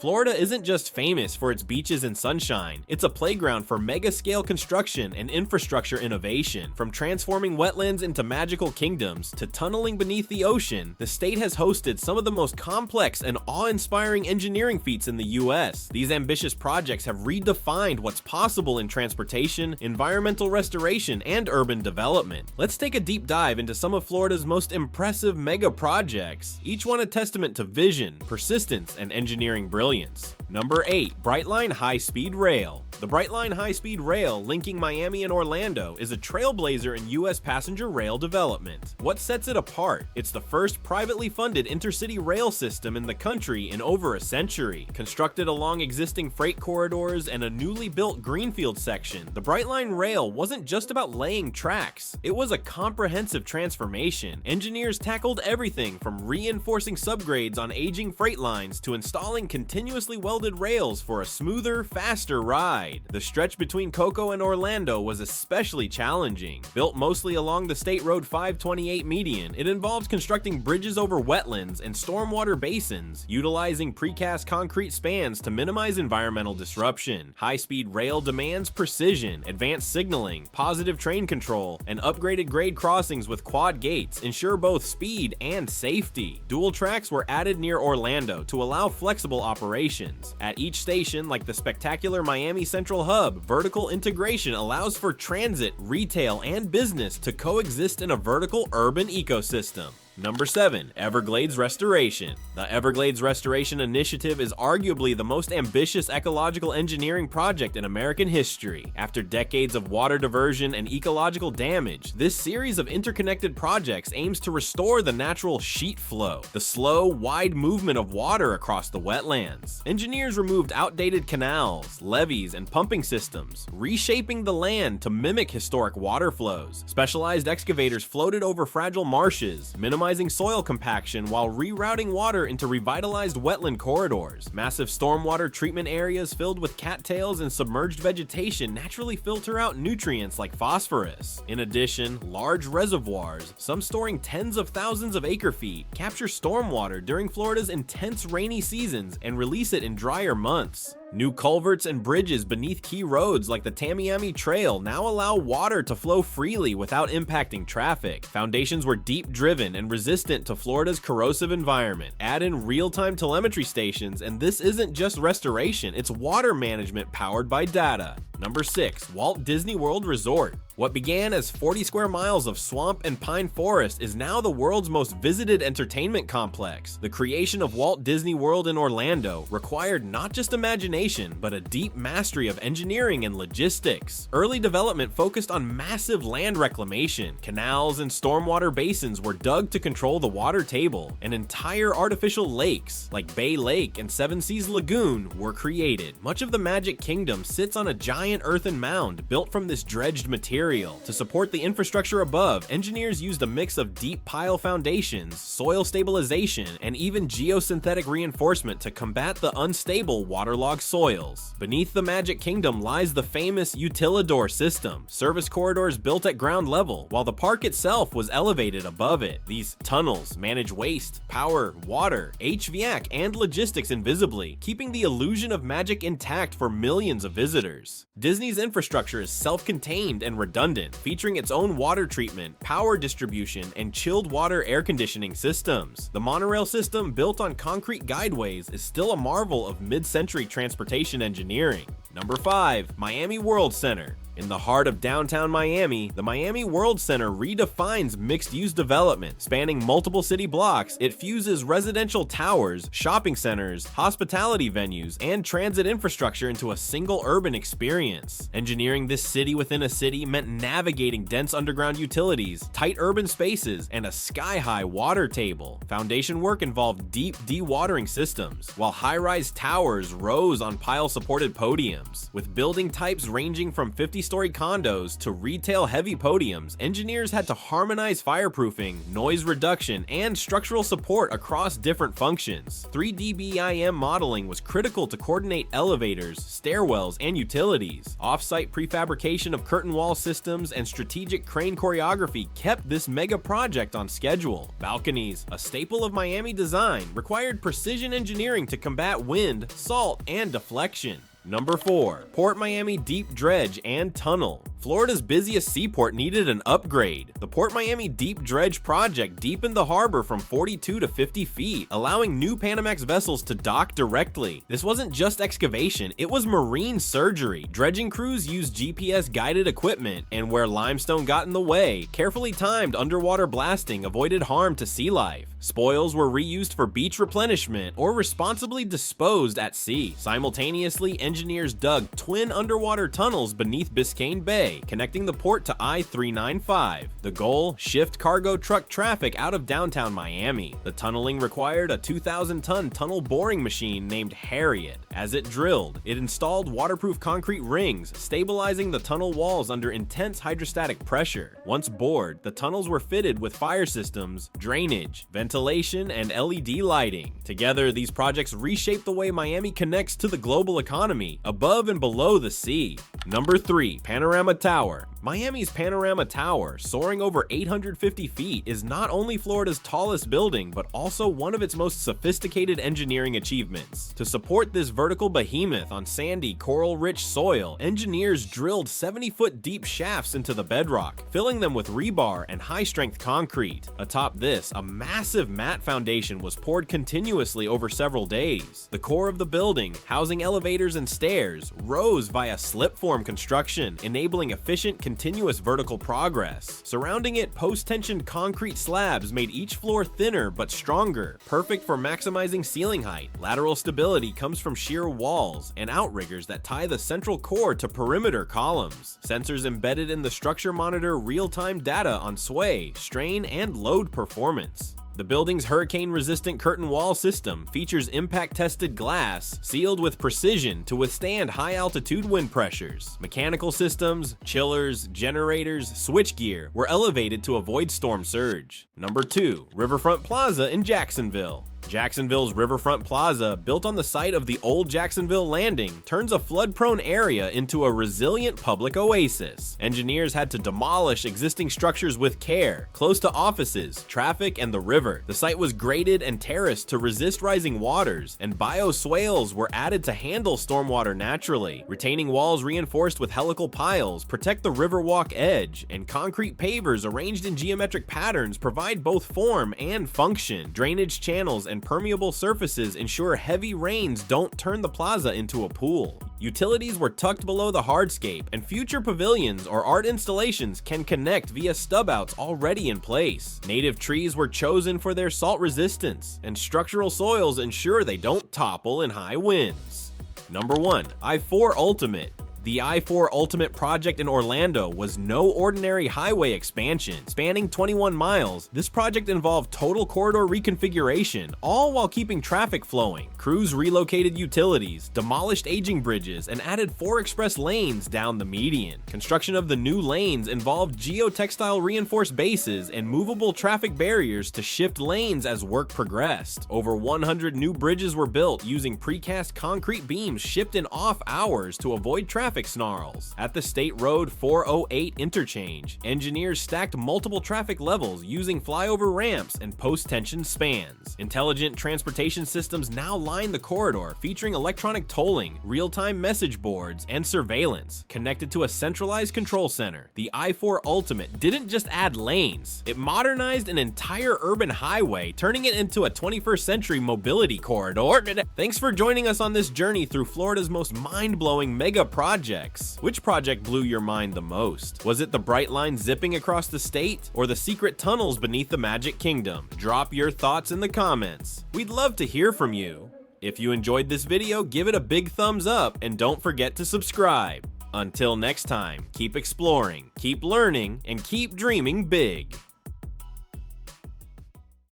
Florida isn't just famous for its beaches and sunshine, it's a playground for mega-scale construction and infrastructure innovation. From transforming wetlands into magical kingdoms to tunneling beneath the ocean, the state has hosted some of the most complex and awe-inspiring engineering feats in the US. These ambitious projects have redefined what's possible in transportation, environmental restoration, and urban development. Let's take a deep dive into some of Florida's most impressive mega projects, each one a testament to vision, persistence, and engineering brilliance. Number 8. Brightline High-Speed Rail. The Brightline High-Speed Rail, linking Miami and Orlando, is a trailblazer in U.S. passenger rail development. What sets it apart? It's the first privately funded intercity rail system in the country in over a century. Constructed along existing freight corridors and a newly built greenfield section, the Brightline Rail wasn't just about laying tracks. It was a comprehensive transformation. Engineers tackled everything from reinforcing subgrades on aging freight lines to installing continuously welded rails for a smoother, faster ride. The stretch between Cocoa and Orlando was especially challenging. Built mostly along the State Road 528 median, it involves constructing bridges over wetlands and stormwater basins, utilizing precast concrete spans to minimize environmental disruption. High-speed rail demands precision, advanced signaling, positive train control, and upgraded grade crossings with quad gates ensure both speed and safety. Dual tracks were added near Orlando to allow flexible operations. At each station, like the spectacular Miami Central Hub, vertical integration allows for transit, retail, and business to coexist in a vertical urban ecosystem. Number 7. Everglades Restoration. The Everglades Restoration Initiative is arguably the most ambitious ecological engineering project in American history. After decades of water diversion and ecological damage, this series of interconnected projects aims to restore the natural sheet flow, the slow, wide movement of water across the wetlands. Engineers removed outdated canals, levees, and pumping systems, reshaping the land to mimic historic water flows. Specialized excavators floated over fragile marshes, minimizing soil compaction while rerouting water into revitalized wetland corridors. Massive stormwater treatment areas filled with cattails and submerged vegetation naturally filter out nutrients like phosphorus. In addition, large reservoirs, some storing tens of thousands of acre-feet, capture stormwater during Florida's intense rainy seasons and release it in drier months. New culverts and bridges beneath key roads like the PortMiami Trail now allow water to flow freely without impacting traffic. Foundations were deep-driven and resistant to Florida's corrosive environment. Add in real-time telemetry stations, and this isn't just restoration, it's water management powered by data. Number 6. Walt Disney World Resort. What began as 40 square miles of swamp and pine forest is now the world's most visited entertainment complex. The creation of Walt Disney World in Orlando required not just imagination, but a deep mastery of engineering and logistics. Early development focused on massive land reclamation. Canals and stormwater basins were dug to control the water table, and entire artificial lakes, like Bay Lake and Seven Seas Lagoon, were created. Much of the Magic Kingdom sits on a giant earthen mound built from this dredged material. To support the infrastructure above, engineers used a mix of deep pile foundations, soil stabilization, and even geosynthetic reinforcement to combat the unstable waterlogged soils. Beneath the Magic Kingdom lies the famous Utilidor system, service corridors built at ground level, while the park itself was elevated above it. These tunnels manage waste, power, water, HVAC, and logistics invisibly, keeping the illusion of magic intact for millions of visitors. Disney's infrastructure is self-contained and redundant, featuring its own water treatment, power distribution, and chilled water air conditioning systems. The monorail system, built on concrete guideways, is still a marvel of mid-century transportation engineering. Number 5. Miami World Center. In the heart of downtown Miami, the Miami World Center redefines mixed-use development. Spanning multiple city blocks, it fuses residential towers, shopping centers, hospitality venues, and transit infrastructure into a single urban experience. Engineering this city within a city meant navigating dense underground utilities, tight urban spaces, and a sky-high water table. Foundation work involved deep dewatering systems, while high-rise towers rose on pile-supported podiums. podiums. With building types ranging from 50-story condos to retail heavy podiums, engineers had to harmonize fireproofing, noise reduction, and structural support across different functions. 3D BIM modeling was critical to coordinate elevators, stairwells, and utilities. Off-site prefabrication of curtain wall systems and strategic crane choreography kept this mega project on schedule. Balconies, a staple of Miami design, required precision engineering to combat wind, salt, and deflection. Number 4. PortMiami Deep Dredge and Tunnel. Florida's busiest seaport needed an upgrade. The PortMiami Deep Dredge project deepened the harbor from 42 to 50 feet, allowing new Panamax vessels to dock directly. This wasn't just excavation, it was marine surgery. Dredging crews used GPS-guided equipment, and where limestone got in the way, carefully timed underwater blasting avoided harm to sea life. Spoils were reused for beach replenishment or responsibly disposed at sea. Simultaneously, engineers dug twin underwater tunnels beneath Biscayne Bay, connecting the port to I-395. The goal? Shift cargo truck traffic out of downtown Miami. The tunneling required a 2,000-ton tunnel boring machine named Harriet. As it drilled, it installed waterproof concrete rings, stabilizing the tunnel walls under intense hydrostatic pressure. Once bored, the tunnels were fitted with fire systems, drainage, ventilation, and LED lighting. Together, these projects reshape the way Miami connects to the global economy, above and below the sea. Number 3. Panorama Tower. Miami's Panorama Tower, soaring over 850 feet, is not only Florida's tallest building, but also one of its most sophisticated engineering achievements. To support this vertical behemoth on sandy, coral-rich soil, engineers drilled 70-foot deep shafts into the bedrock, filling them with rebar and high-strength concrete. Atop this, a massive mat foundation was poured continuously over several days. The core of the building, housing elevators and stairs, rose via slip-form construction, enabling efficient continuous vertical progress. Surrounding it, post-tensioned concrete slabs made each floor thinner but stronger, perfect for maximizing ceiling height. Lateral stability comes from sheer walls and outriggers that tie the central core to perimeter columns. Sensors embedded in the structure monitor real-time data on sway, strain, and load performance. The building's hurricane-resistant curtain wall system features impact-tested glass sealed with precision to withstand high-altitude wind pressures. Mechanical systems, chillers, generators, switchgear were elevated to avoid storm surge. Number 2. Riverfront Plaza in Jacksonville. Jacksonville's Riverfront Plaza, built on the site of the old Jacksonville Landing, turns a flood-prone area into a resilient public oasis. Engineers had to demolish existing structures with care, close to offices, traffic, and the river. The site was graded and terraced to resist rising waters, and bioswales were added to handle stormwater naturally. Retaining walls reinforced with helical piles protect the riverwalk edge, and concrete pavers arranged in geometric patterns provide both form and function. Drainage channels and permeable surfaces ensure heavy rains don't turn the plaza into a pool. Utilities were tucked below the hardscape, and future pavilions or art installations can connect via stubouts already in place. Native trees were chosen for their salt resistance, and structural soils ensure they don't topple in high winds. Number 1. I-4 Ultimate. The I-4 Ultimate project in Orlando was no ordinary highway expansion. Spanning 21 miles, this project involved total corridor reconfiguration, all while keeping traffic flowing. Crews relocated utilities, demolished aging bridges, and added 4 express lanes down the median. Construction of the new lanes involved geotextile reinforced bases and movable traffic barriers to shift lanes as work progressed. Over 100 new bridges were built using precast concrete beams shipped in off hours to avoid traffic snarls. At the State Road 408 interchange, engineers stacked multiple traffic levels using flyover ramps and post-tension spans. Intelligent transportation systems now line the corridor, featuring electronic tolling, real-time message boards, and surveillance. Connected to a centralized control center, the I-4 Ultimate didn't just add lanes, it modernized an entire urban highway, turning it into a 21st century mobility corridor. Thanks for joining us on this journey through Florida's most mind-blowing mega projects. Which project blew your mind the most? Was it the Brightline zipping across the state, or the secret tunnels beneath the Magic Kingdom? Drop your thoughts in the comments. We'd love to hear from you. If you enjoyed this video, give it a big thumbs up and don't forget to subscribe. Until next time, keep exploring, keep learning, and keep dreaming big.